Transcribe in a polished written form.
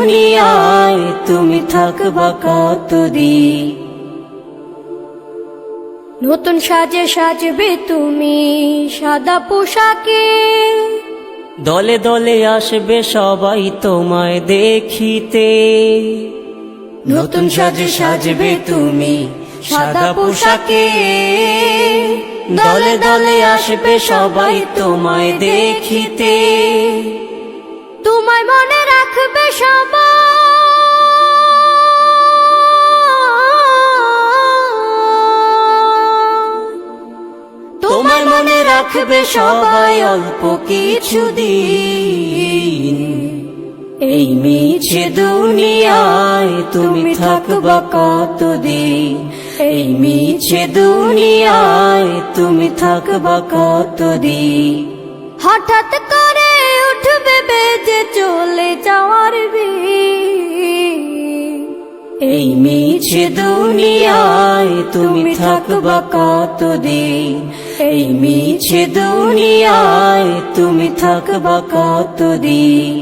দুনিয়ায় তুমি থাকবা কতদিন। নতুন সাজে সাজবে তুমি সাদা পোশাকে, দলে দলে আসবে সবাই তোমায় দেখিতে। নতুন সাজে সাজবে তুমি সাদা পোশাকে, দলে দলে আসবে সবাই তোমায় দেখিতে। তোমায় মনে রাখবে সবাই, তোমায় মনে রাখবে সবাই অল্প কিছুদিন। এই মিছে দুনিয়ায় তুমি থাকবা কতদিন। এই মিছে দুনিয়ায় তুমি থাকবা কতদিন। হঠাৎ করে উঠবে বেজে চলে যাওয়ার বিন। এই মিছে দুনিয়ায় তুমি থাকবা কতদিন। এই মিছে দুনিয়ায় তুমি থাকবা কতদিন।